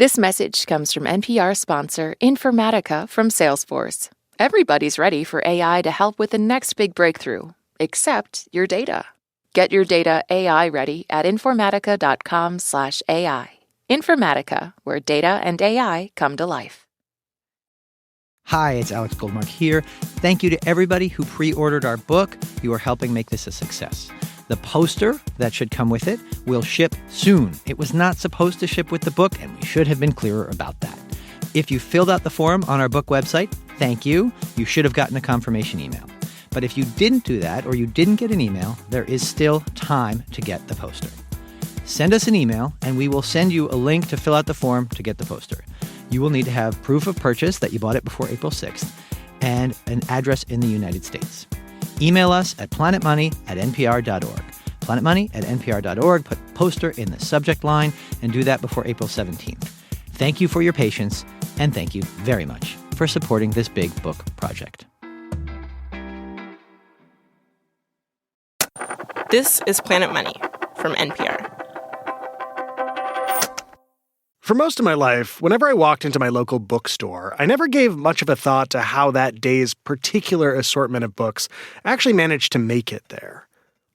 This message comes from NPR sponsor Informatica from Salesforce. Everybody's ready for AI to help with the next big breakthrough, except your data. Get your data AI ready at informatica.com/AI. Informatica, where data and AI come to life. Hi, it's Alex Goldmark here. Thank you to everybody who pre-ordered our book. You are helping make this a success. The poster that should come with it will ship soon. It was not supposed to ship with the book, and we should have been clearer about that. If you filled out the form on our book website, thank you. You should have gotten a confirmation email. But if you didn't do that or you didn't get an email, there is still time to get the poster. Send us an email, and we will send you a link to fill out the form to get the poster. You will need to have proof of purchase that you bought it before April 6th and an address in the United States. Email us at planetmoney@npr.org. planetmoney@npr.org. Put poster in the subject line and do that before April 17th. Thank you for your patience, and thank you very much for supporting this big book project. This is Planet Money from NPR. For most of my life, whenever I walked into my local bookstore, I never gave much of a thought to how that day's particular assortment of books actually managed to make it there.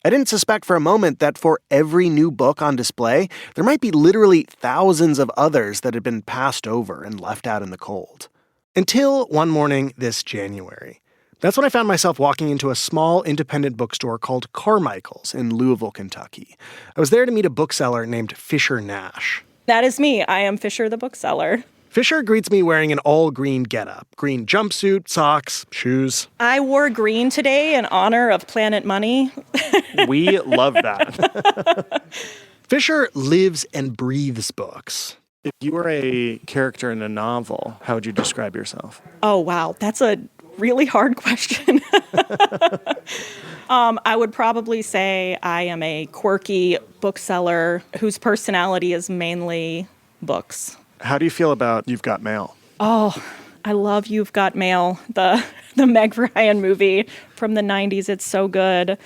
I didn't suspect for a moment that for every new book on display, there might be literally thousands of others that had been passed over and left out in the cold. Until one morning this January. That's when I found myself walking into a small independent bookstore called Carmichael's in Louisville, Kentucky. I was there to meet a bookseller named Fisher Nash. That is me. I am Fisher the bookseller. Fisher greets me wearing an all-green getup. Green jumpsuit, socks, shoes. I wore green today in honor of Planet Money. We love that. Fisher lives and breathes books. If you were a character in a novel, how would you describe yourself? Oh, wow. That's a really hard question. I would probably say I am a quirky bookseller whose personality is mainly books. How do you feel about You've Got Mail? Oh, I love You've Got Mail, the Meg Ryan movie from the 90s. It's so good.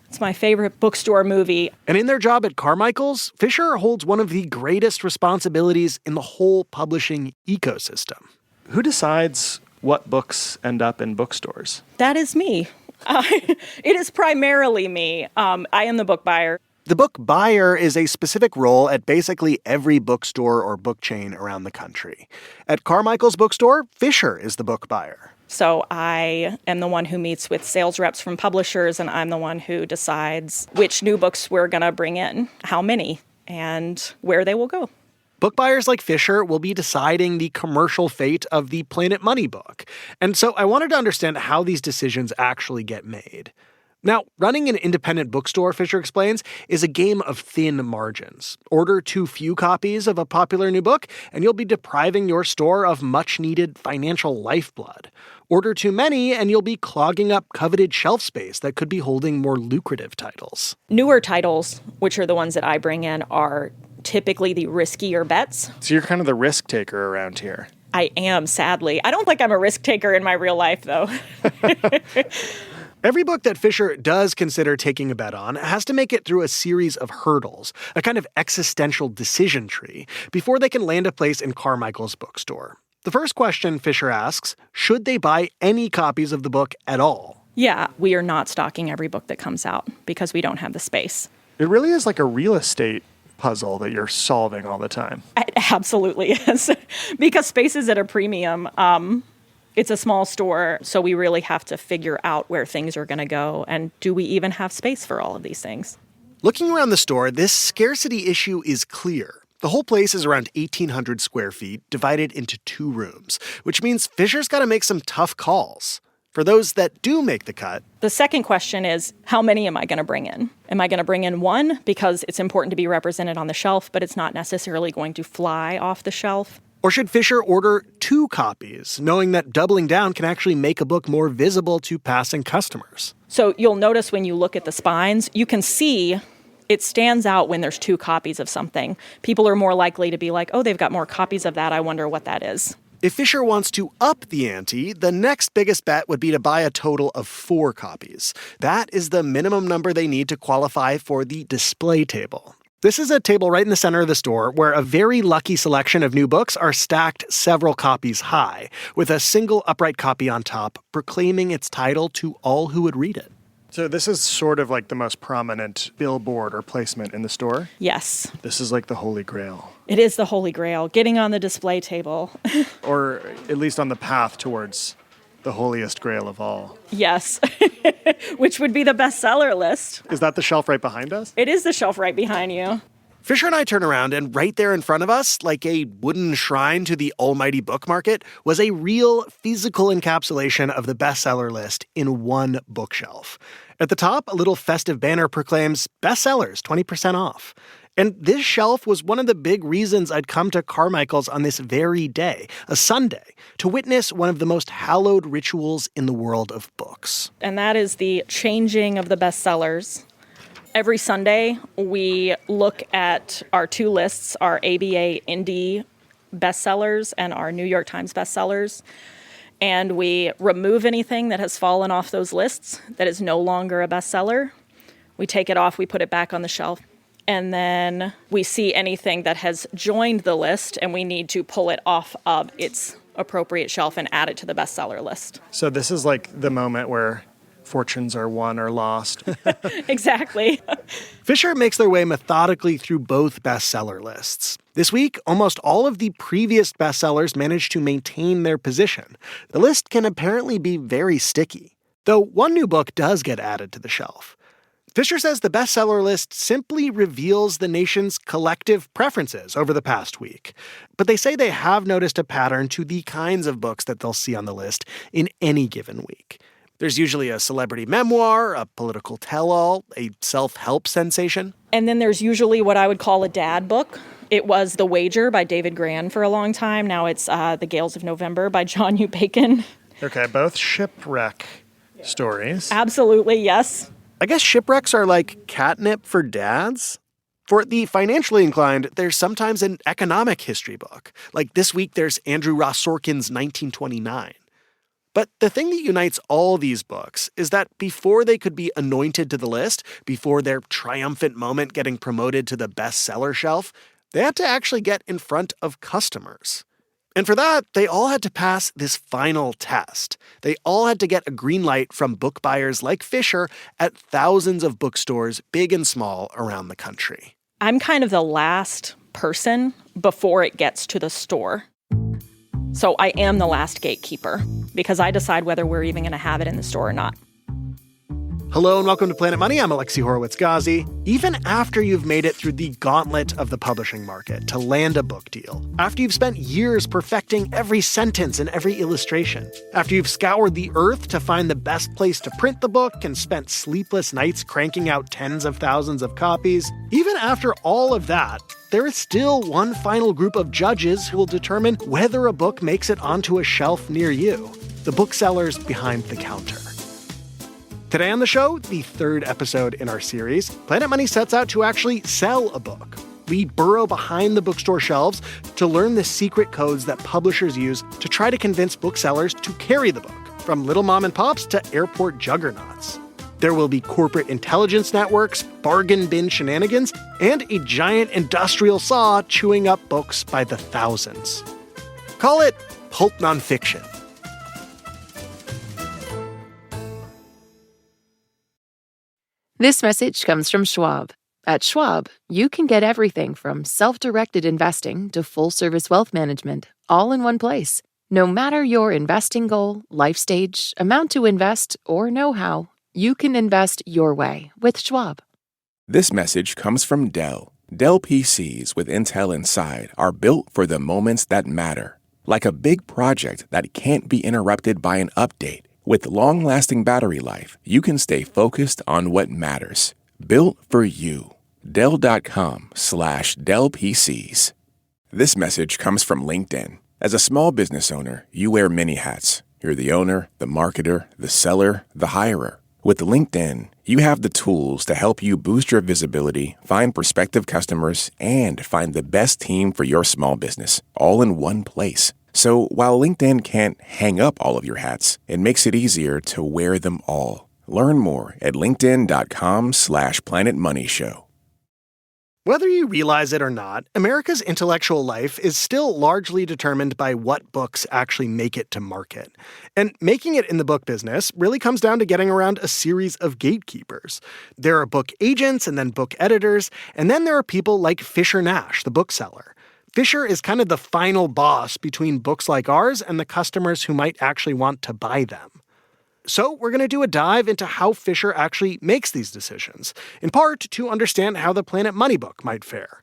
It's my favorite bookstore movie. And in their job at Carmichael's, Fisher holds one of the greatest responsibilities in the whole publishing ecosystem. Who decides what books end up in bookstores? That is me. It is primarily me. I am the book buyer. The book buyer is a specific role at basically every bookstore or book chain around the country. At Carmichael's bookstore, Fisher is the book buyer. So I am the one who meets with sales reps from publishers, and I'm the one who decides which new books we're going to bring in, how many, and where they will go. Book buyers like Fisher will be deciding the commercial fate of the Planet Money book. And so I wanted to understand how these decisions actually get made. Now, running an independent bookstore, Fisher explains, is a game of thin margins. Order too few copies of a popular new book, and you'll be depriving your store of much-needed financial lifeblood. Order too many, and you'll be clogging up coveted shelf space that could be holding more lucrative titles. Newer titles, which are the ones that I bring in, are typically the riskier bets. So you're kind of the risk taker around here. I am, sadly. I don't think I'm a risk taker in my real life, though. Every book that Fisher does consider taking a bet on has to make it through a series of hurdles, a kind of existential decision tree, before they can land a place in Carmichael's bookstore. The first question Fisher asks, should they buy any copies of the book at all? Yeah, we are not stocking every book that comes out because we don't have the space. It really is like a real estate puzzle that you're solving all the time. It absolutely is. Because space is at a premium. It's a small store, so we really have to figure out where things are going to go, and do we even have space for all of these things? Looking around the store, this scarcity issue is clear. The whole place is around 1,800 square feet, divided into 2 rooms, which means Fisher's got to make some tough calls. For those that do make the cut, the second question is, how many am I going to bring in? Am I going to bring in one because it's important to be represented on the shelf, but it's not necessarily going to fly off the shelf? Or should Fisher order 2 copies, knowing that doubling down can actually make a book more visible to passing customers? So you'll notice when you look at the spines, you can see it stands out when there's 2 copies of something. People are more likely to be like, oh, they've got more copies of that. I wonder what that is. If Fisher wants to up the ante, the next biggest bet would be to buy a total of 4 copies. That is the minimum number they need to qualify for the display table. This is a table right in the center of the store where a very lucky selection of new books are stacked several copies high, with a single upright copy on top, proclaiming its title to all who would read it. So this is sort of like the most prominent billboard or placement in the store? Yes. This is like the Holy Grail. It is the Holy Grail, getting on the display table. Or at least on the path towards the holiest grail of all. Yes, which would be the bestseller list. Is that the shelf right behind us? It is the shelf right behind you. Fisher and I turn around, and right there in front of us, like a wooden shrine to the almighty book market, was a real physical encapsulation of the bestseller list in one bookshelf. At the top, a little festive banner proclaims, "Bestsellers, 20% off." And this shelf was one of the big reasons I'd come to Carmichael's on this very day, a Sunday, to witness one of the most hallowed rituals in the world of books. And that is the changing of the bestsellers. Every Sunday, we look at our two lists, our ABA Indie bestsellers and our New York Times bestsellers, and we remove anything that has fallen off those lists that is no longer a bestseller. We take it off, we put it back on the shelf, and then we see anything that has joined the list, and we need to pull it off of its appropriate shelf and add it to the bestseller list. So this is like the moment where fortunes are won or lost. Exactly. Fisher makes their way methodically through both bestseller lists. This week, almost all of the previous bestsellers managed to maintain their position. The list can apparently be very sticky, though one new book does get added to the shelf. Fisher says the bestseller list simply reveals the nation's collective preferences over the past week. But they say they have noticed a pattern to the kinds of books that they'll see on the list in any given week. There's usually a celebrity memoir, a political tell-all, a self-help sensation. And then there's usually what I would call a dad book. It was The Wager by David Grann for a long time. Now it's The Gales of November by John U. Bacon. Okay, both shipwreck stories. Absolutely, yes. I guess shipwrecks are like catnip for dads. For the financially inclined, there's sometimes an economic history book. Like this week, there's Andrew Ross Sorkin's 1929. But the thing that unites all these books is that before they could be anointed to the list, before their triumphant moment getting promoted to the bestseller shelf, they had to actually get in front of customers. And for that, they all had to pass this final test. They all had to get a green light from book buyers like Fisher at thousands of bookstores, big and small, around the country. I'm kind of the last person before it gets to the store. So I am the last gatekeeper because I decide whether we're even going to have it in the store or not. Hello and welcome to Planet Money. I'm Alexi Horowitz-Ghazi. Even after you've made it through the gauntlet of the publishing market to land a book deal, after you've spent years perfecting every sentence and every illustration, after you've scoured the earth to find the best place to print the book and spent sleepless nights cranking out tens of thousands of copies, even after all of that, there is still one final group of judges who will determine whether a book makes it onto a shelf near you, the booksellers behind the counter. Today on the show, the third episode in our series, Planet Money sets out to actually sell a book. We burrow behind the bookstore shelves to learn the secret codes that publishers use to try to convince booksellers to carry the book, from little mom and pops to airport juggernauts. There will be corporate intelligence networks, bargain bin shenanigans, and a giant industrial saw chewing up books by the thousands. Call it pulp nonfiction. This message comes from Schwab. At Schwab, you can get everything from self-directed investing to full-service wealth management, all in one place. No matter your investing goal, life stage, amount to invest, or know-how, you can invest your way with Schwab. This message comes from Dell. Dell PCs with Intel inside are built for the moments that matter. Like a big project that can't be interrupted by an update. With long-lasting battery life, you can stay focused on what matters. Built for you. Dell.com/Dell PCs. This message comes from LinkedIn. As a small business owner, you wear many hats. You're the owner, the marketer, the seller, the hirer. With LinkedIn, you have the tools to help you boost your visibility, find prospective customers, and find the best team for your small business, all in one place. So while LinkedIn can't hang up all of your hats, it makes it easier to wear them all. Learn more at linkedin.com/planetmoneyshow. Whether you realize it or not, America's intellectual life is still largely determined by what books actually make it to market. And making it in the book business really comes down to getting around a series of gatekeepers. There are book agents and then book editors, and then there are people like Fisher Nash, the bookseller. Fisher is kind of the final boss between books like ours and the customers who might actually want to buy them. So we're going to do a dive into how Fisher actually makes these decisions, in part to understand how the Planet Money book might fare.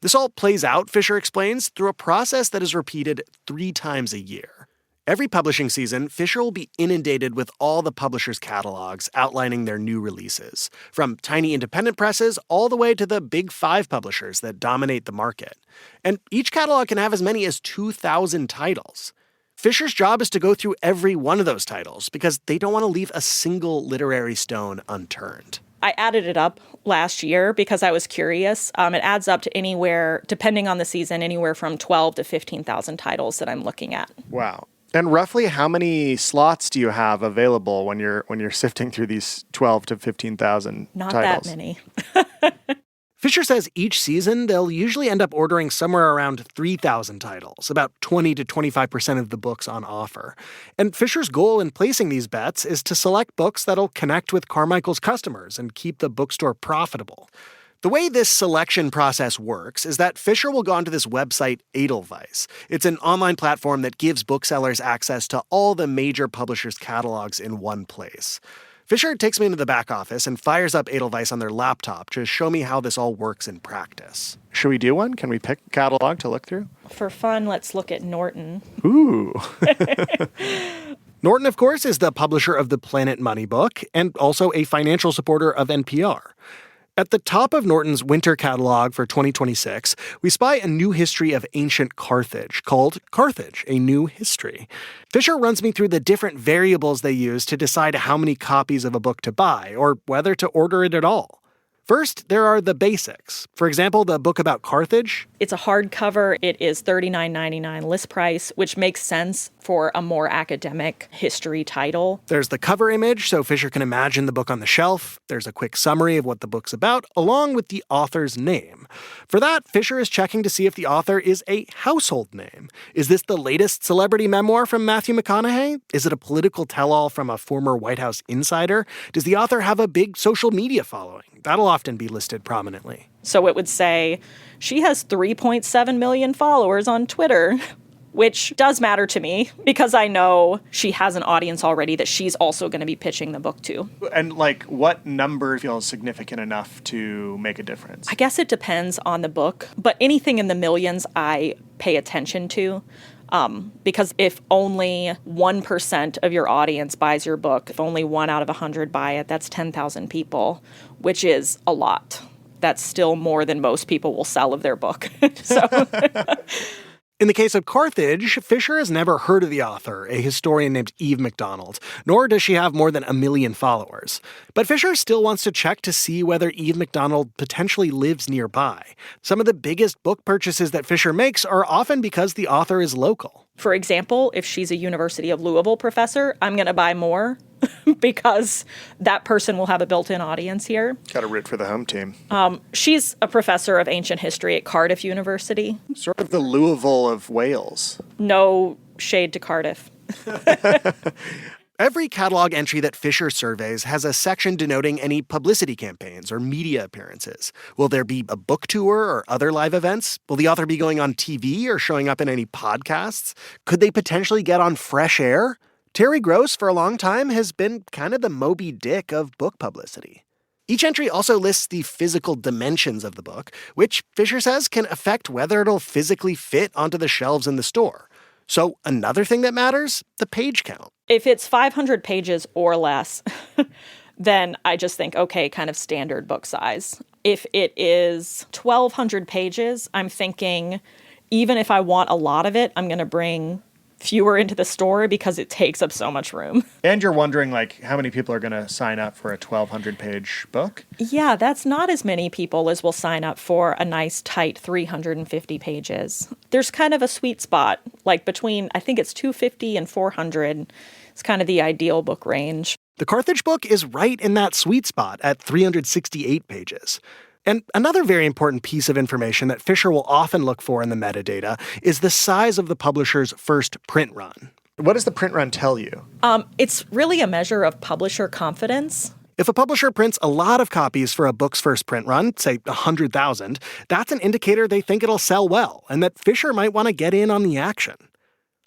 This all plays out, Fisher explains, through a process that is repeated 3 times a year. Every publishing season, Fisher will be inundated with all the publishers' catalogs outlining their new releases, from tiny independent presses all the way to the big 5 publishers that dominate the market. And each catalog can have as many as 2,000 titles. Fisher's job is to go through every one of those titles because they don't want to leave a single literary stone unturned. I added it up last year because I was curious. It adds up to anywhere, depending on the season, anywhere from 12 to 15,000 titles that I'm looking at. Wow. And roughly how many slots do you have available when you're sifting through these 12 to 15,000 Not titles? that many. Fisher says each season they'll usually end up ordering somewhere around 3,000 titles, about 20 to 25% of the books on offer. And Fisher's goal in placing these bets is to select books that'll connect with Carmichael's customers and keep the bookstore profitable. The way this selection process works is that Fisher will go onto this website, Edelweiss. It's an online platform that gives booksellers access to all the major publishers' catalogs in one place. Fisher takes me into the back office and fires up Edelweiss on their laptop to show me how this all works in practice. Should we do one? Can we pick a catalog to look through? For fun, let's look at Norton. Ooh. Norton, of course, is the publisher of the Planet Money book and also a financial supporter of NPR. At the top of Norton's winter catalog for 2026, we spy a new history of ancient Carthage called Carthage, A New History. Fisher runs me through the different variables they use to decide how many copies of a book to buy or whether to order it at all. First, there are the basics. For example, the book about Carthage. It's a hardcover. It is $39.99 list price, which makes sense for a more academic history title. There's the cover image, so Fisher can imagine the book on the shelf. There's a quick summary of what the book's about, along with the author's name. For that, Fisher is checking to see if the author is a household name. Is this the latest celebrity memoir from Matthew McConaughey? Is it a political tell-all from a former White House insider? Does the author have a big social media following? That'll often be listed prominently. So it would say, she has 3.7 million followers on Twitter, which does matter to me because I know she has an audience already that she's also going to be pitching the book to. And what number feels significant enough to make a difference? I guess it depends on the book, but anything in the millions I pay attention to. Because if only 1% of your audience buys your book, if only 1 out of 100 buy it, that's 10,000 people, which is a lot. That's still more than most people will sell of their book. In the case of Carthage, Fisher has never heard of the author, a historian named Eve McDonald, nor does she have more than 1 million followers. But Fisher still wants to check to see whether Eve McDonald potentially lives nearby. Some of the biggest book purchases that Fisher makes are often because the author is local. For example, if she's a University of Louisville professor, I'm going to buy more because that person will have a built-in audience here. Got to root for the home team. She's a professor of ancient history at Cardiff University. Sort of the Louisville of Wales. No shade to Cardiff. Every catalog entry that Fisher surveys has a section denoting any publicity campaigns or media appearances. Will there be a book tour or other live events? Will the author be going on TV or showing up in any podcasts? Could they potentially get on Fresh Air? Terry Gross, for a long time, has been kind of the Moby Dick of book publicity. Each entry also lists the physical dimensions of the book, which Fisher says can affect whether it'll physically fit onto the shelves in the store. So another thing that matters, the page count. If it's 500 pages or less, then I just think, okay, kind of standard book size. If it is 1,200 pages, I'm thinking, even if I want a lot of it, I'm going to bring fewer into the store because it takes up so much room. And you're wondering, how many people are going to sign up for a 1,200-page book? Yeah, that's not as many people as will sign up for a nice, tight 350 pages. There's kind of a sweet spot, between, I think it's 250 and 400. It's kind of the ideal book range. The Carthage book is right in that sweet spot at 368 pages. And another very important piece of information that Fisher will often look for in the metadata is the size of the publisher's first print run. What does the print run tell you? It's really a measure of publisher confidence. If a publisher prints a lot of copies for a book's first print run, say 100,000, that's an indicator they think it'll sell well and that Fisher might want to get in on the action.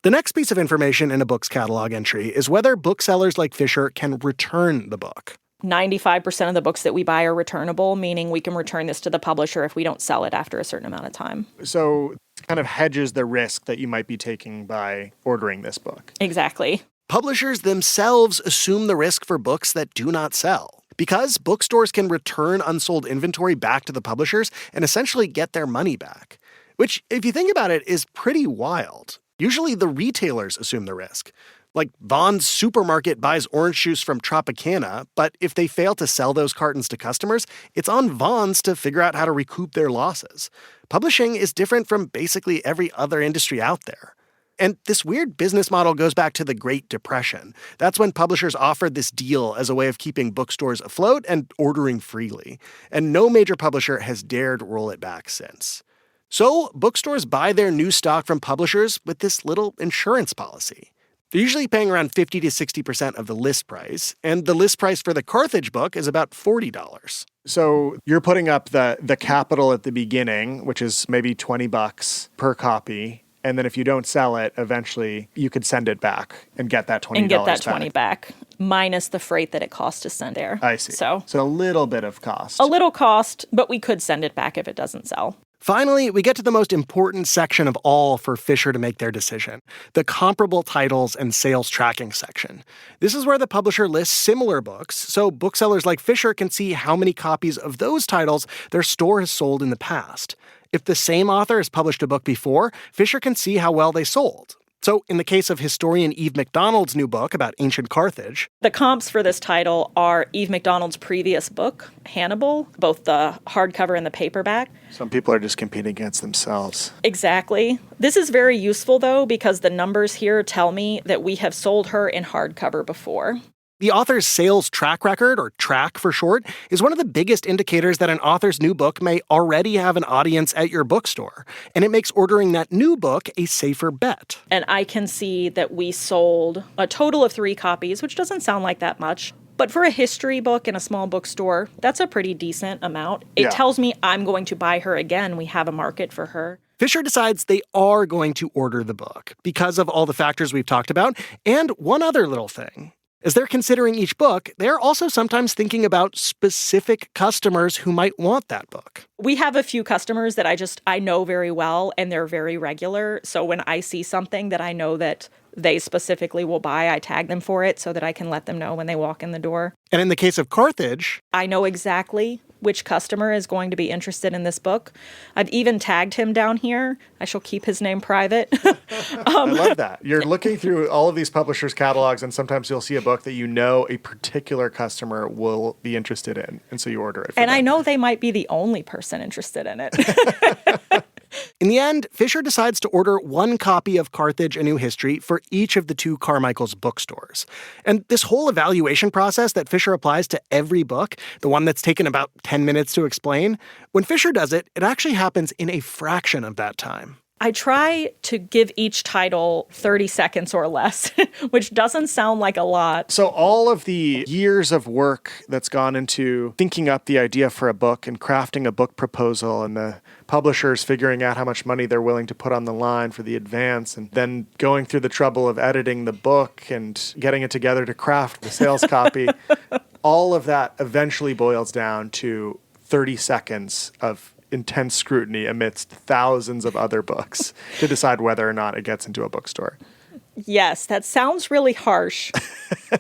The next piece of information in a book's catalog entry is whether booksellers like Fisher can return the book. 95% of the books that we buy are returnable, meaning we can return this to the publisher if we don't sell it after a certain amount of time. So it kind of hedges the risk that you might be taking by ordering this book. Exactly. Publishers themselves assume the risk for books that do not sell, because bookstores can return unsold inventory back to the publishers and essentially get their money back. Which, if you think about it, is pretty wild. Usually the retailers assume the risk. Like Vaughn's supermarket buys orange juice from Tropicana, but if they fail to sell those cartons to customers, it's on Vaughn's to figure out how to recoup their losses. Publishing is different from basically every other industry out there. And this weird business model goes back to the Great Depression. That's when publishers offered this deal as a way of keeping bookstores afloat and ordering freely. And no major publisher has dared roll it back since. So bookstores buy their new stock from publishers with this little insurance policy. They're usually paying around 50 to 60% of the list price, and the list price for the Carthage book is about $40. So you're putting up the capital at the beginning, which is maybe $20 per copy. And then if you don't sell it, eventually you could send it back and get that $20 And get that back. $20 back, minus the freight that it costs to send there. I see. So a little bit of cost. a little cost, but we could send it back if it doesn't sell. Finally, we get to the most important section of all for Fisher to make their decision, the comparable titles and sales tracking section. This is where the publisher lists similar books, so booksellers like Fisher can see how many copies of those titles their store has sold in the past. If the same author has published a book before, Fisher can see how well they sold. So in the case of historian Eve MacDonald's new book about ancient Carthage, The comps for this title are Eve MacDonald's previous book, Hannibal, both the hardcover and the paperback. Some people are just competing against themselves. Exactly. This is very useful, though, because the numbers here tell me that we have sold her in hardcover before. the author's sales track record, or track for short, is one of the biggest indicators that an author's new book may already have an audience at your bookstore, and it makes ordering that new book a safer bet. And I can see that we sold a total of 3 copies, which doesn't sound like that much. But for a history book in a small bookstore, that's a pretty decent amount. It tells me I'm going to buy her again. We have a market for her. Fisher decides they are going to order the book because of all the factors we've talked about, and one other little thing. As they're considering each book, they're also sometimes thinking about specific customers who might want that book. We have a few customers that I know very well, and they're very regular. So when I see something that I know that they specifically will buy, I tag them for it so that I can let them know when they walk in the door. And in the case of Carthage, I know exactly which customer is going to be interested in this book. I've even tagged him down here. I shall keep his name private. I love that. You're looking through all of these publishers' catalogs, and sometimes you'll see a book that you know a particular customer will be interested in, and so you order it for them. I know they might be the only person interested in it. In the end, Fisher decides to order 1 copy of Carthage: A New History for each of the 2 Carmichael's bookstores. And this whole evaluation process that Fisher applies to every book, the one that's taken about 10 minutes to explain, when Fisher does it, it actually happens in a fraction of that time. I try to give each title 30 seconds or less, which doesn't sound like a lot. So all of the years of work that's gone into thinking up the idea for a book and crafting a book proposal, and the publishers figuring out how much money they're willing to put on the line for the advance, and then going through the trouble of editing the book and getting it together to craft the sales copy, all of that eventually boils down to 30 seconds of intense scrutiny amidst thousands of other books to decide whether or not it gets into a bookstore. Yes, that sounds really harsh,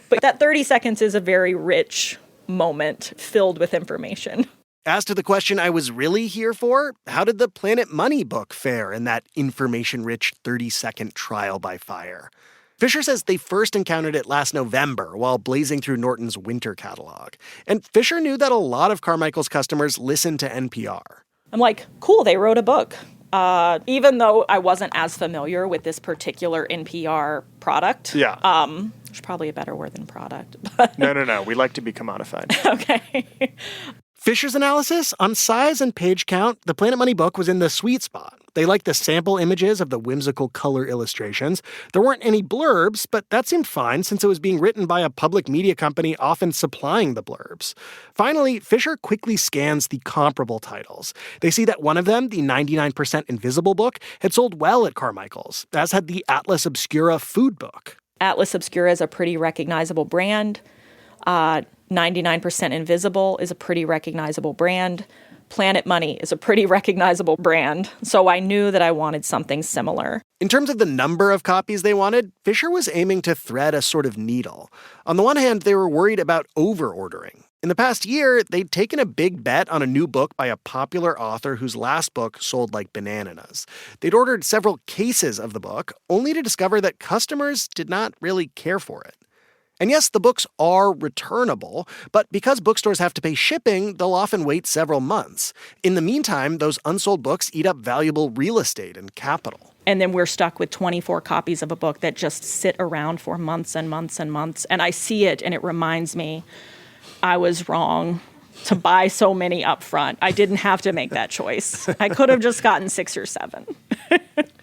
but that 30 seconds is a very rich moment filled with information. As to the question I was really here for, how did the Planet Money book fare in that information-rich 30-second trial by fire? Fisher says they first encountered it last November while blazing through Norton's winter catalog. And Fisher knew that a lot of Carmichael's customers listened to NPR. I'm like, cool, they wrote a book. Even though I wasn't as familiar with this particular NPR product. Yeah. There's probably a better word than product. But No. We like to be commodified. okay. Fisher's analysis on size and page count, the Planet Money book was in the sweet spot. They liked the sample images of the whimsical color illustrations. There weren't any blurbs, but that seemed fine since it was being written by a public media company often supplying the blurbs. Finally, Fisher quickly scans the comparable titles. They see that one of them, the 99% Invisible book, had sold well at Carmichael's, as had the Atlas Obscura food book. Atlas Obscura is a pretty recognizable brand. 99% Invisible is a pretty recognizable brand. Planet Money is a pretty recognizable brand. So I knew that I wanted something similar. In terms of the number of copies they wanted, Fisher was aiming to thread a sort of needle. On the one hand, they were worried about over-ordering. In the past year, they'd taken a big bet on a new book by a popular author whose last book sold like bananas. They'd ordered several cases of the book, only to discover that customers did not really care for it. And yes, the books are returnable, but because bookstores have to pay shipping, they'll often wait several months. In the meantime, those unsold books eat up valuable real estate and capital. And then we're stuck with 24 copies of a book that just sit around for months and months and months. And I see it, and it reminds me I was wrong to buy so many up front. I didn't have to make that choice. I could have just gotten 6 or 7.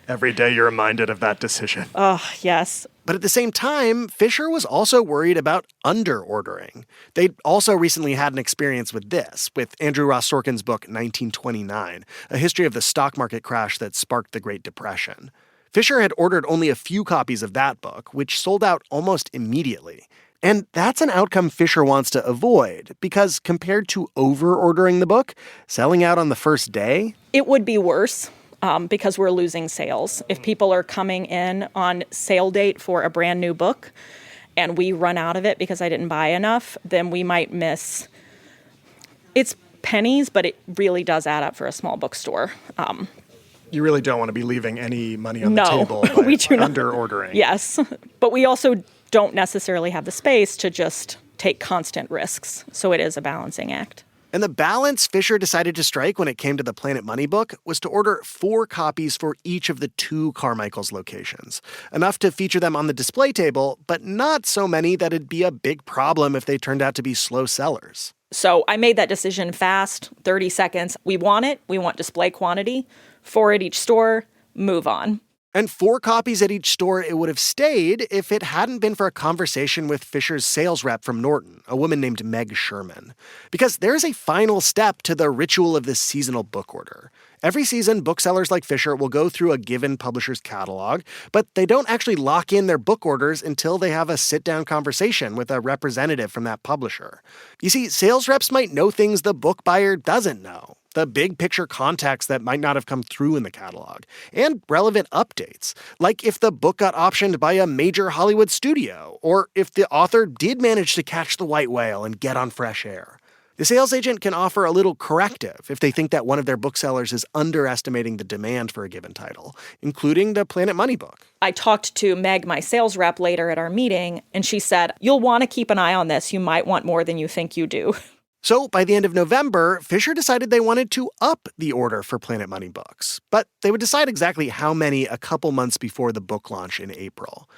Every day you're reminded of that decision. Oh, yes. But at the same time, Fisher was also worried about under-ordering. They'd also recently had an experience with this, with Andrew Ross Sorkin's book 1929, a history of the stock market crash that sparked the Great Depression. Fisher had ordered only a few copies of that book, which sold out almost immediately. And that's an outcome Fisher wants to avoid, because compared to over-ordering the book, selling out on the first day, it would be worse. Because we're losing sales. If people are coming in on sale date for a brand new book and we run out of it because I didn't buy enough, then we might miss. It's pennies, but it really does add up for a small bookstore. You really don't want to be leaving any money on the table by under-ordering. Yes, but we also don't necessarily have the space to just take constant risks. So it is a balancing act. And the balance Fisher decided to strike when it came to the Planet Money book was to order 4 copies for each of the 2 Carmichael's locations. Enough to feature them on the display table, but not so many that it'd be a big problem if they turned out to be slow sellers. So I made that decision fast, 30 seconds. We want it. We want display quantity. 4 at each store. Move on. And 4 copies at each store it would have stayed if it hadn't been for a conversation with Fisher's sales rep from Norton, a woman named Meg Sherman. Because there's a final step to the ritual of this seasonal book order. Every season, booksellers like Fisher will go through a given publisher's catalog, but they don't actually lock in their book orders until they have a sit-down conversation with a representative from that publisher. You see, sales reps might know things the book buyer doesn't know. The big picture context that might not have come through in the catalog, and relevant updates, like if the book got optioned by a major Hollywood studio, or if the author did manage to catch the white whale and get on fresh air. The sales agent can offer a little corrective if they think that one of their booksellers is underestimating the demand for a given title, including the Planet Money book. I talked to Meg, my sales rep, later at our meeting, and she said, "You'll want to keep an eye on this. You might want more than you think you do." So by the end of November, Fisher decided they wanted to up the order for Planet Money books, but they would decide exactly how many a couple months before the book launch in April.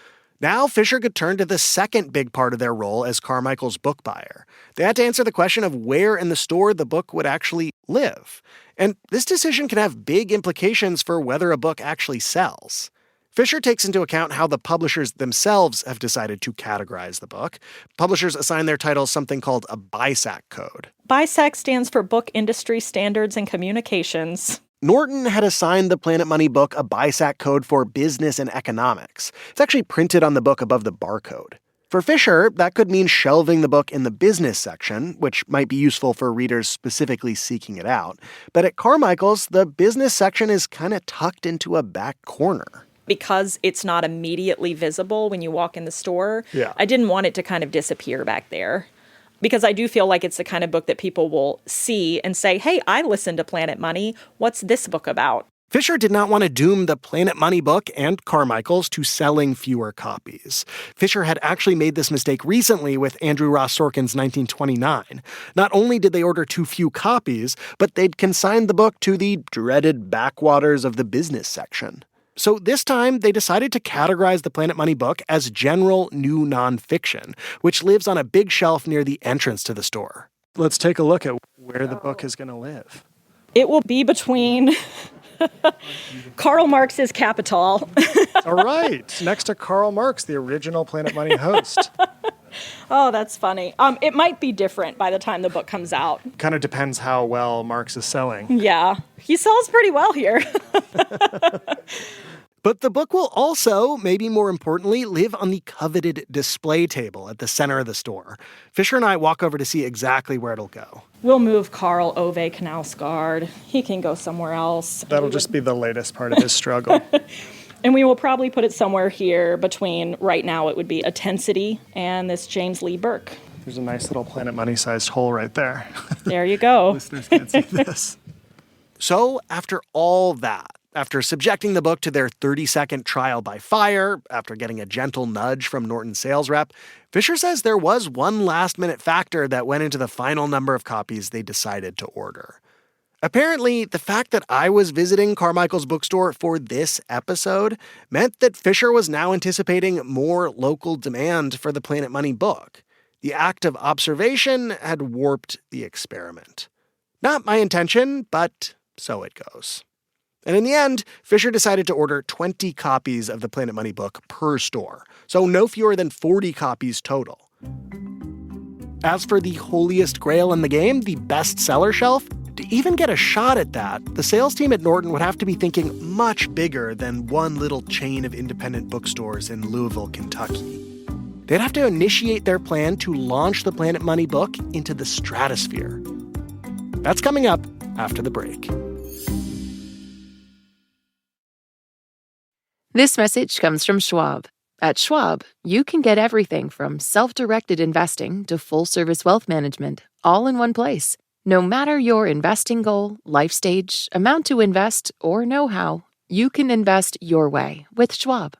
Now Fisher could turn to the second big part of their role as Carmichael's book buyer. They had to answer the question of where in the store the book would actually live. And this decision can have big implications for whether a book actually sells. Fisher takes into account how the publishers themselves have decided to categorize the book. Publishers assign their titles something called a BISAC code. BISAC stands for Book Industry Standards and Communications. Norton had assigned the Planet Money book a BISAC code for business and economics. It's actually printed on the book above the barcode. For Fisher, that could mean shelving the book in the business section, which might be useful for readers specifically seeking it out. But at Carmichael's, the business section is kind of tucked into a back corner. Because it's not immediately visible when you walk in the store, I didn't want it to kind of disappear back there. Because I do feel like it's the kind of book that people will see and say, "Hey, I listened to Planet Money. What's this book about?" Fisher did not want to doom the Planet Money book and Carmichael's to selling fewer copies. Fisher had actually made this mistake recently with Andrew Ross Sorkin's 1929. Not only did they order too few copies, but they'd consigned the book to the dreaded backwaters of the business section. So this time, they decided to categorize the Planet Money book as general new nonfiction, which lives on a big shelf near the entrance to the store. Let's take a look at where the book is going to live. It will be between Karl Marx's Capital. All right. Next to Karl Marx, the original Planet Money host. Oh, that's funny. It might be different by the time the book comes out. Kind of depends how well Marx is selling. Yeah, he sells pretty well here. But the book will also, maybe more importantly, live on the coveted display table at the center of the store. Fisher and I walk over to see exactly where it'll go. We'll move Karl Ove Knausgaard. He can go somewhere else. That'll just be the latest part of his struggle. And we will probably put it somewhere here between, right now it would be Intensity and this James Lee Burke. There's a nice little Planet Money-sized hole right there. There you go. Listeners can't see this. So after all that, after subjecting the book to their 30-second trial by fire, after getting a gentle nudge from Norton's sales rep, Fisher says there was one last-minute factor that went into the final number of copies they decided to order. Apparently, the fact that I was visiting Carmichael's bookstore for this episode meant that Fisher was now anticipating more local demand for the Planet Money book. The act of observation had warped the experiment. Not my intention, but so it goes. And in the end, Fisher decided to order 20 copies of the Planet Money book per store, so no fewer than 40 copies total. As for the holiest grail in the game, the bestseller shelf, to even get a shot at that, the sales team at Norton would have to be thinking much bigger than one little chain of independent bookstores in Louisville, Kentucky. They'd have to initiate their plan to launch the Planet Money book into the stratosphere. That's coming up after the break. This message comes from Schwab. At Schwab, you can get everything from self-directed investing to full-service wealth management, all in one place. No matter your investing goal, life stage, amount to invest, or know-how, you can invest your way with Schwab.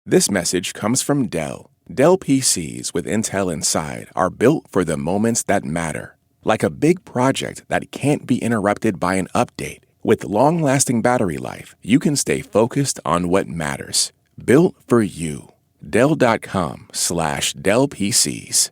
This message comes from Dell. Dell PCs with Intel inside are built for the moments that matter. Like a big project that can't be interrupted by an update. With long-lasting battery life, you can stay focused on what matters. Built for you. Dell.com/Dell PCs.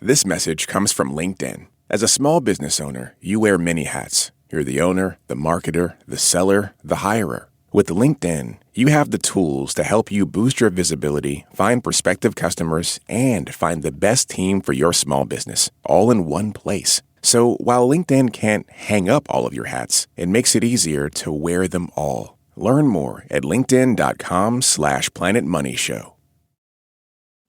This message comes from LinkedIn. As a small business owner, you wear many hats. You're the owner, the marketer, the seller, the hirer. With LinkedIn, you have the tools to help you boost your visibility, find prospective customers, and find the best team for your small business, all in one place. So while LinkedIn can't hang up all of your hats, it makes it easier to wear them all. Learn more at linkedin.com/Planet Money Show.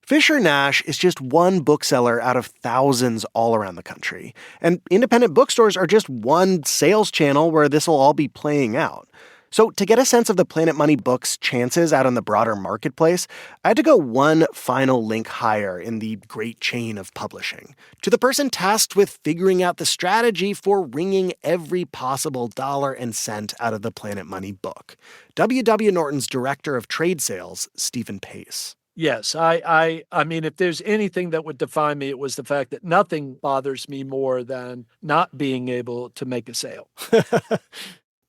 Fisher Nash is just one bookseller out of thousands all around the country. And independent bookstores are just one sales channel where this will all be playing out. So to get a sense of the Planet Money book's chances out in the broader marketplace, I had to go one final link higher in the great chain of publishing, to the person tasked with figuring out the strategy for wringing every possible dollar and cent out of the Planet Money book. W.W. Norton's director of trade sales, Stephen Pace. Yes, I mean, if there's anything that would define me, it was the fact that nothing bothers me more than not being able to make a sale.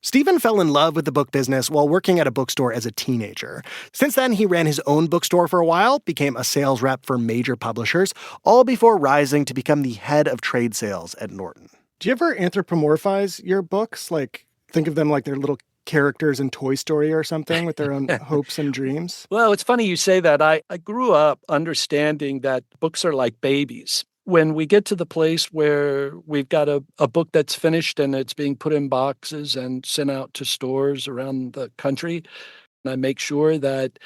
Stephen fell in love with the book business while working at a bookstore as a teenager. Since then, he ran his own bookstore for a while, became a sales rep for major publishers, all before rising to become the head of trade sales at Norton. Do you ever anthropomorphize your books? Like, think of them like they're little characters in Toy Story or something with their own hopes and dreams? Well, it's funny you say that. I grew up understanding that books are like babies. When we get to the place where we've got a book that's finished and it's being put in boxes and sent out to stores around the country, I make sure that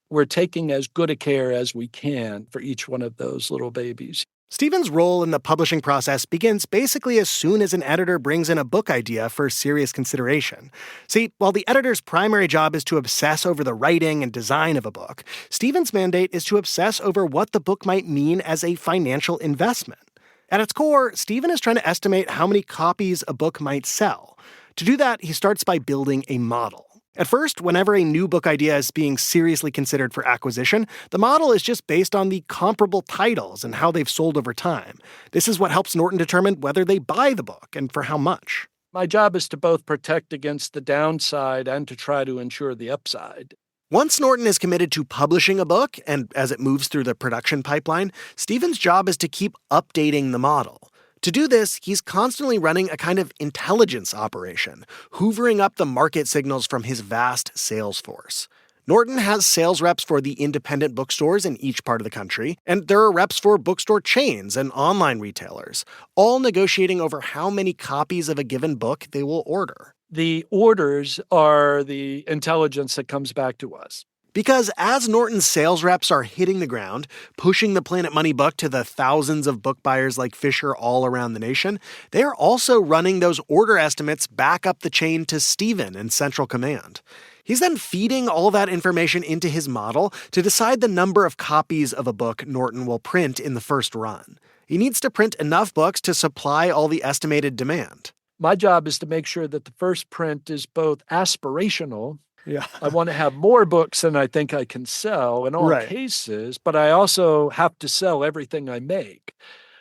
we're taking as good a care as we can for each one of those little babies. Stephen's role in the publishing process begins basically as soon as an editor brings in a book idea for serious consideration. See, while the editor's primary job is to obsess over the writing and design of a book, Stephen's mandate is to obsess over what the book might mean as a financial investment. At its core, Stephen is trying to estimate how many copies a book might sell. To do that, he starts by building a model. At first, whenever a new book idea is being seriously considered for acquisition, the model is just based on the comparable titles and how they've sold over time. This is what helps Norton determine whether they buy the book and for how much. My job is to both protect against the downside and to try to ensure the upside. Once Norton is committed to publishing a book, and as it moves through the production pipeline, Stephen's job is to keep updating the model. To do this, he's constantly running a kind of intelligence operation, hoovering up the market signals from his vast sales force. Norton has sales reps for the independent bookstores in each part of the country, and there are reps for bookstore chains and online retailers, all negotiating over how many copies of a given book they will order. The orders are the intelligence that comes back to us. Because as Norton's sales reps are hitting the ground, pushing the Planet Money book to the thousands of book buyers like Fisher all around the nation, they are also running those order estimates back up the chain to Stephen in Central Command. He's then feeding all that information into his model to decide the number of copies of a book Norton will print in the first run. He needs to print enough books to supply all the estimated demand. My job is to make sure that the first print is both aspirational. Yeah. I want to have more books than I think I can sell in all cases, but I also have to sell everything I make.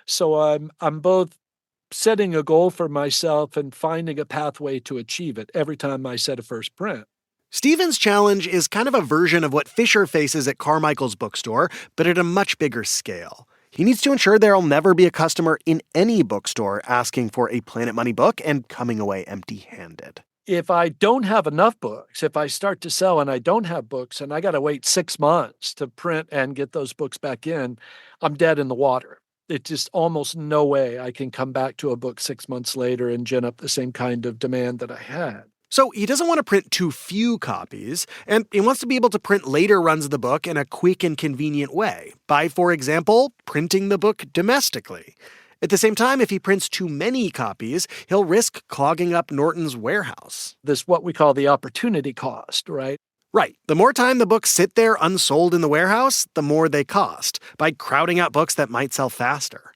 So I'm both setting a goal for myself and finding a pathway to achieve it every time I set a first print. Stephen's challenge is kind of a version of what Fisher faces at Carmichael's bookstore, but at a much bigger scale. He needs to ensure there'll never be a customer in any bookstore asking for a Planet Money book and coming away empty-handed. If I don't have enough books, if I start to sell and I don't have books and I got to wait 6 months to print and get those books back in, I'm dead in the water. It's just almost no way I can come back to a book 6 months later and gin up the same kind of demand that I had. So he doesn't want to print too few copies, and he wants to be able to print later runs of the book in a quick and convenient way, by, for example, printing the book domestically. At the same time, if he prints too many copies, he'll risk clogging up Norton's warehouse. This what we call the opportunity cost, right? Right. The more time the books sit there unsold in the warehouse, the more they cost, by crowding out books that might sell faster.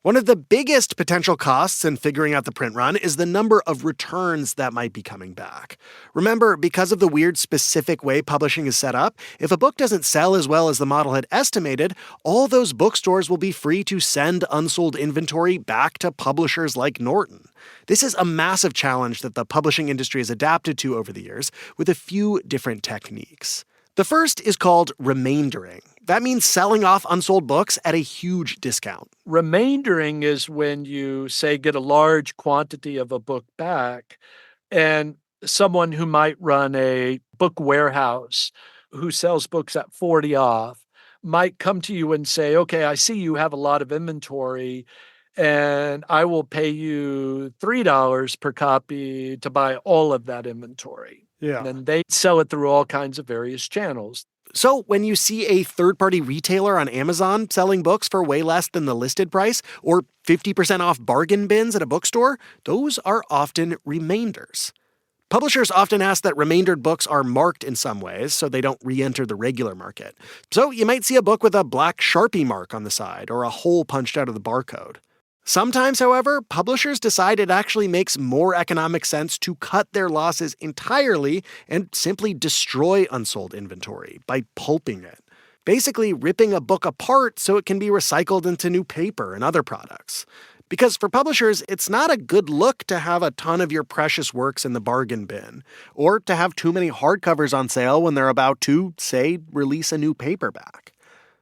One of the biggest potential costs in figuring out the print run is the number of returns that might be coming back. Remember, because of the weird specific way publishing is set up, if a book doesn't sell as well as the model had estimated, all those bookstores will be free to send unsold inventory back to publishers like Norton. This is a massive challenge that the publishing industry has adapted to over the years with a few different techniques. The first is called remaindering. That means selling off unsold books at a huge discount. Remaindering is when you, say, get a large quantity of a book back, and someone who might run a book warehouse who sells books at 40 off might come to you and say, okay, I see you have a lot of inventory, and I will pay you $3 per copy to buy all of that inventory. Yeah. And then they sell it through all kinds of various channels. So when you see a third-party retailer on Amazon selling books for way less than the listed price, or 50% off bargain bins at a bookstore, those are often remainders. Publishers often ask that remaindered books are marked in some ways so they don't re-enter the regular market. So you might see a book with a black Sharpie mark on the side or a hole punched out of the barcode. Sometimes, however, publishers decide it actually makes more economic sense to cut their losses entirely and simply destroy unsold inventory by pulping it. Basically, ripping a book apart so it can be recycled into new paper and other products. Because for publishers, it's not a good look to have a ton of your precious works in the bargain bin, or to have too many hardcovers on sale when they're about to, say, release a new paperback.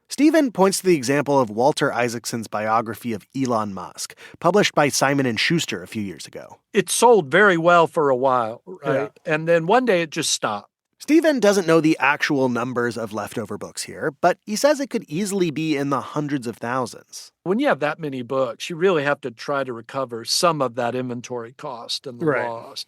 Stephen points to the example of Walter Isaacson's biography of Elon Musk, published by Simon & Schuster a few years ago. It sold very well for a while, right? Yeah. And then one day it just stopped. Stephen doesn't know the actual numbers of leftover books here, but he says it could easily be in the hundreds of thousands. When you have that many books, you really have to try to recover some of that inventory cost and the loss.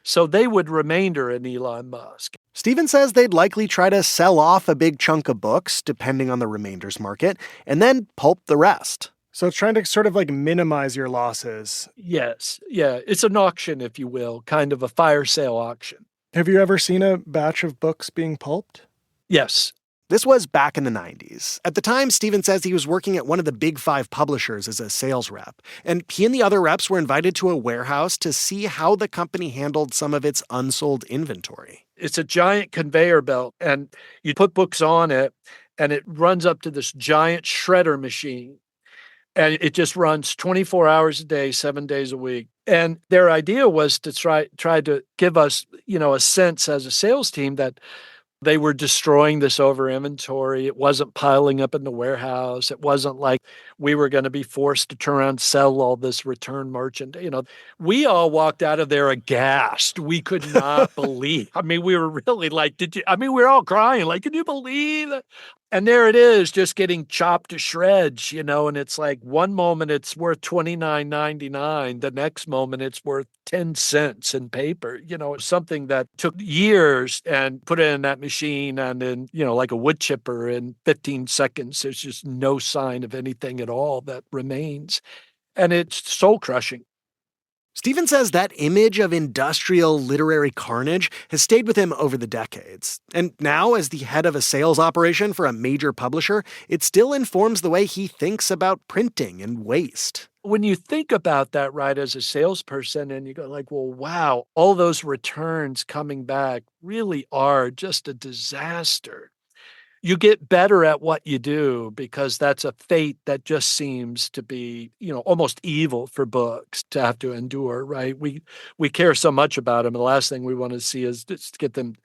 So they would remainder in Elon Musk. Stephen says they'd likely try to sell off a big chunk of books, depending on the remainders market, and then pulp the rest. So it's trying to sort of like minimize your losses. Yes. Yeah. It's an auction, if you will, kind of a fire sale auction. Have you ever seen a batch of books being pulped? Yes. This was back in the 90s. At the time, Stephen says he was working at one of the big 5 publishers as a sales rep, and he and the other reps were invited to a warehouse to see how the company handled some of its unsold inventory. It's a giant conveyor belt, and you put books on it, and it runs up to this giant shredder machine, and it just runs 24 hours a day, 7 days a week. And their idea was to try to give us, a sense as a sales team that They were destroying this over inventory. It wasn't piling up in the warehouse. It wasn't like we were going to be forced to turn around and sell all this return merchandise. We all walked out of there aghast. We could not believe. I mean, we were really like, we were all crying. Like, can you believe it? And there it is, just getting chopped to shreds, and it's like one moment it's worth $29.99. The next moment it's worth 10 cents in paper. It's something that took years and put it in that machine and then, like a wood chipper in 15 seconds. There's just no sign of anything at all that remains. And it's soul crushing. Stephen says that image of industrial literary carnage has stayed with him over the decades. And now, as the head of a sales operation for a major publisher, it still informs the way he thinks about printing and waste. When you think about that, right, as a salesperson, and you go like, well, wow, all those returns coming back really are just a disaster. You get better at what you do because that's a fate that just seems to be, almost evil for books to have to endure, right? We care so much about them. And the last thing we want to see is just get them,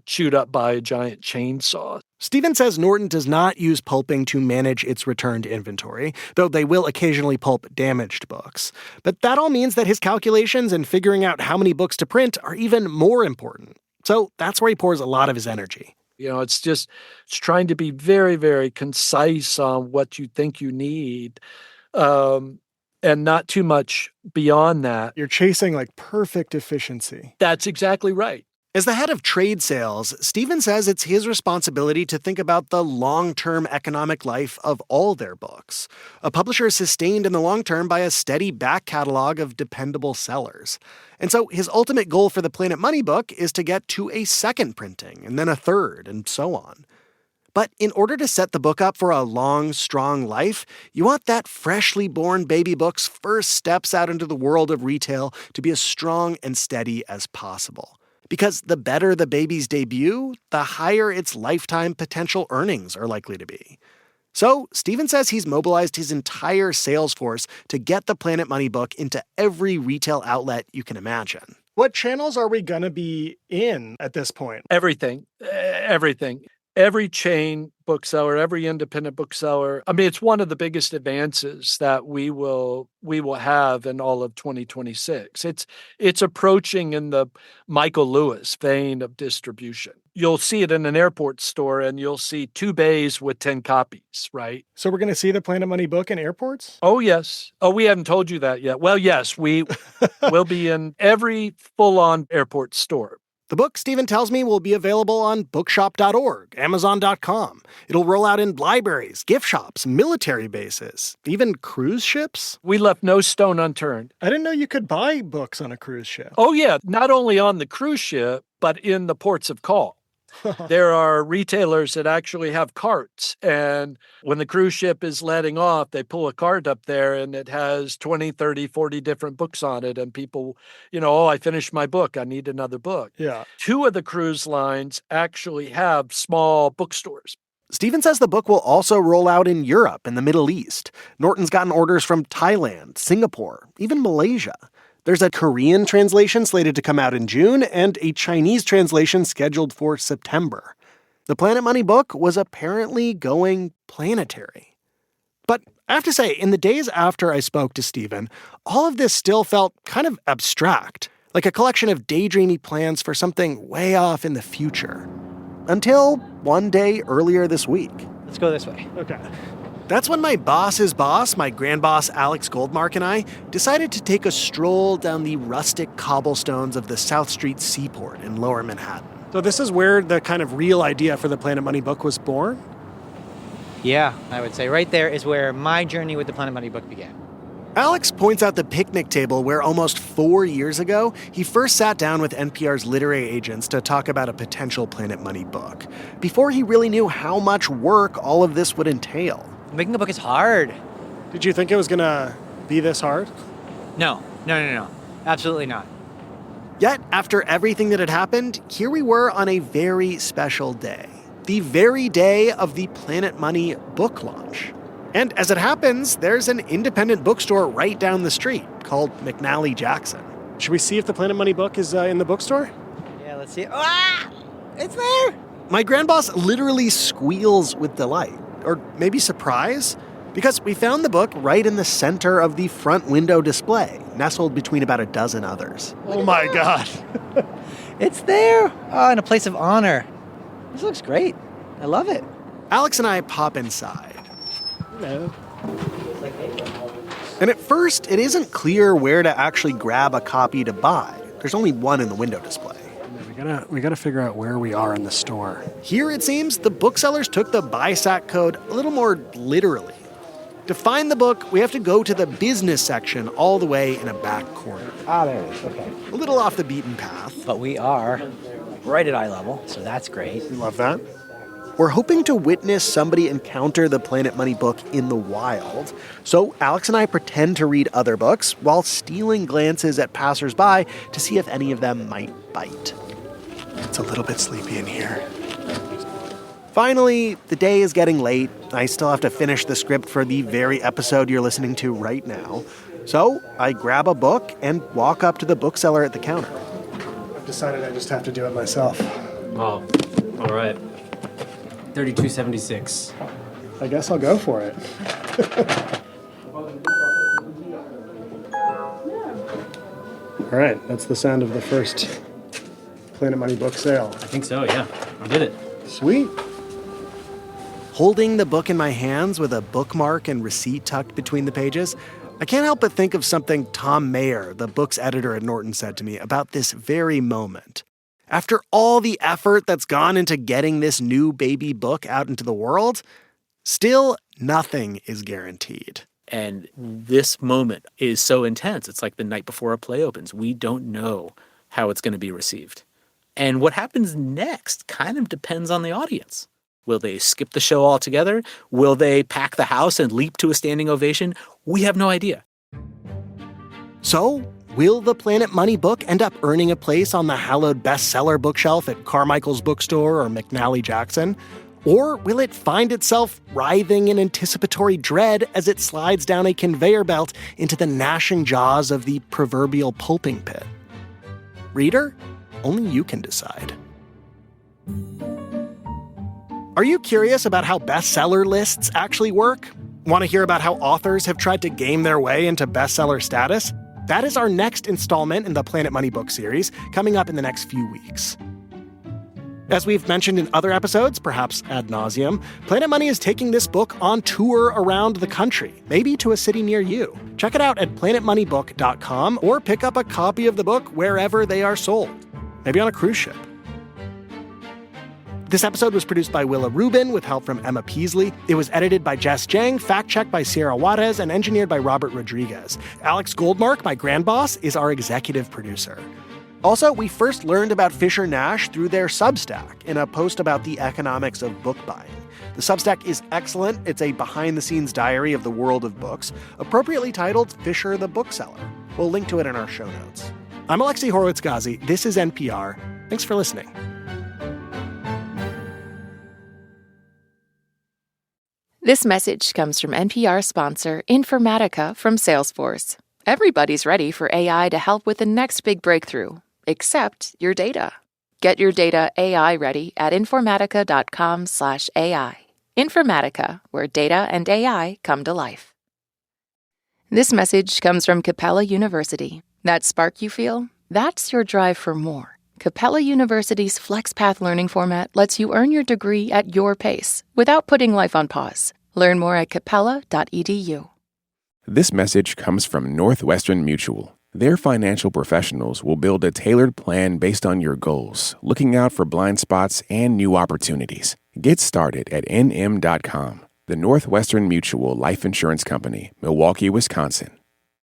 chewed up by a giant chainsaw. Stephen says Norton does not use pulping to manage its returned inventory, though they will occasionally pulp damaged books. But that all means that his calculations and figuring out how many books to print are even more important. So that's where he pours a lot of his energy. It's trying to be very, very concise on what you think you need, and not too much beyond that. You're chasing like perfect efficiency. That's exactly right. As the head of trade sales, Stephen says it's his responsibility to think about the long-term economic life of all their books. A publisher is sustained in the long term by a steady back catalog of dependable sellers. And so his ultimate goal for the Planet Money book is to get to a second printing, and then a third, and so on. But in order to set the book up for a long, strong life, you want that freshly born baby book's first steps out into the world of retail to be as strong and steady as possible. Because the better the baby's debut, the higher its lifetime potential earnings are likely to be. So, Stephen says he's mobilized his entire sales force to get the Planet Money book into every retail outlet you can imagine. What channels are we going to be in at this point? Everything. Every chain bookseller, every independent bookseller. I mean, it's one of the biggest advances that we will have in all of 2026. It's approaching in the Michael Lewis vein of distribution. You'll see it in an airport store and you'll see 2 bays with 10 copies, right? So we're going to see the Planet Money book in airports? Oh, yes. Oh, we haven't told you that yet. Well, yes, we will be in every full-on airport store. The book, Stephen tells me, will be available on bookshop.org, Amazon.com. It'll roll out in libraries, gift shops, military bases, even cruise ships. We left no stone unturned. I didn't know you could buy books on a cruise ship. Oh, yeah. Not only on the cruise ship, but in the ports of call. There are retailers that actually have carts, and when the cruise ship is letting off, they pull a cart up there and it has 20, 30, 40 different books on it. And people, I finished my book. I need another book. Yeah. 2 of the cruise lines actually have small bookstores. Stephen says the book will also roll out in Europe and the Middle East. Norton's gotten orders from Thailand, Singapore, even Malaysia. There's a Korean translation slated to come out in June and a Chinese translation scheduled for September. The Planet Money book was apparently going planetary. But I have to say, in the days after I spoke to Stephen, all of this still felt kind of abstract, like a collection of daydreamy plans for something way off in the future. Until one day earlier this week. Let's go this way. Okay. That's when my boss's boss, my grand boss Alex Goldmark, and I decided to take a stroll down the rustic cobblestones of the South Street Seaport in Lower Manhattan. So this is where the kind of real idea for the Planet Money book was born? Yeah, I would say right there is where my journey with the Planet Money book began. Alex points out the picnic table where almost 4 years ago, he first sat down with NPR's literary agents to talk about a potential Planet Money book, before he really knew how much work all of this would entail. Making a book is hard. Did you think it was going to be this hard? No. Absolutely not. Yet, after everything that had happened, here we were on a very special day. The very day of the Planet Money book launch. And as it happens, there's an independent bookstore right down the street called McNally Jackson. Should we see if the Planet Money book is in the bookstore? Yeah, let's see. Ah! It's there! My grandboss literally squeals with delight, or maybe surprise, because we found the book right in the center of the front window display, nestled between about a dozen others. Oh my God. It's there! Oh, in a place of honor. This looks great. I love it. Alex and I pop inside. Hello. And at first, it isn't clear where to actually grab a copy to buy. There's only one in the window display. We gotta figure out where we are in the store. Here, it seems, the booksellers took the BISAC code a little more literally. To find the book, we have to go to the business section all the way in a back corner. Ah, there it is. Okay. A little off the beaten path. But we are right at eye level, so that's great. Love that. We're hoping to witness somebody encounter the Planet Money book in the wild. So Alex and I pretend to read other books while stealing glances at passersby to see if any of them might bite. It's a little bit sleepy in here. Finally, the day is getting late. I still have to finish the script for the very episode you're listening to right now. So I grab a book and walk up to the bookseller at the counter. I've decided I just have to do it myself. Oh, all right. $32.76. I guess I'll go for it. All right, that's the sound of the first Planet Money book sale. I think so, yeah. I did it. Sweet. Holding the book in my hands with a bookmark and receipt tucked between the pages, I can't help but think of something Tom Mayer, the book's editor at Norton, said to me about this very moment. After all the effort that's gone into getting this new baby book out into the world, still nothing is guaranteed. And this moment is so intense. It's like the night before a play opens. We don't know how it's going to be received. And what happens next kind of depends on the audience. Will they skip the show altogether? Will they pack the house and leap to a standing ovation? We have no idea. So, will the Planet Money book end up earning a place on the hallowed bestseller bookshelf at Carmichael's Bookstore or McNally Jackson? Or will it find itself writhing in anticipatory dread as it slides down a conveyor belt into the gnashing jaws of the proverbial pulping pit? Reader, only you can decide. Are you curious about how bestseller lists actually work? Want to hear about how authors have tried to game their way into bestseller status? That is our next installment in the Planet Money book series, coming up in the next few weeks. As we've mentioned in other episodes, perhaps ad nauseum, Planet Money is taking this book on tour around the country, maybe to a city near you. Check it out at planetmoneybook.com or pick up a copy of the book wherever they are sold, maybe on a cruise ship. This episode was produced by Willa Rubin with help from Emma Peaslee. It was edited by Jess Jiang, fact-checked by Sierra Juarez, and engineered by Robert Rodriguez. Alex Goldmark, my grandboss, is our executive producer. Also, we first learned about Fisher Nash through their Substack in a post about the economics of book buying. The Substack is excellent. It's a behind-the-scenes diary of the world of books, appropriately titled Fisher the Bookseller. We'll link to it in our show notes. I'm Alexei Horowitz-Ghazi. This is NPR. Thanks for listening. This message comes from NPR sponsor Informatica from Salesforce. Everybody's ready for AI to help with the next big breakthrough, except your data. Get your data AI ready at informatica.com/AI. Informatica, where data and AI come to life. This message comes from Capella University. That spark you feel? That's your drive for more. Capella University's FlexPath learning format lets you earn your degree at your pace without putting life on pause. Learn more at capella.edu. This message comes from Northwestern Mutual. Their financial professionals will build a tailored plan based on your goals, looking out for blind spots and new opportunities. Get started at nm.com. The Northwestern Mutual Life Insurance Company, Milwaukee, Wisconsin.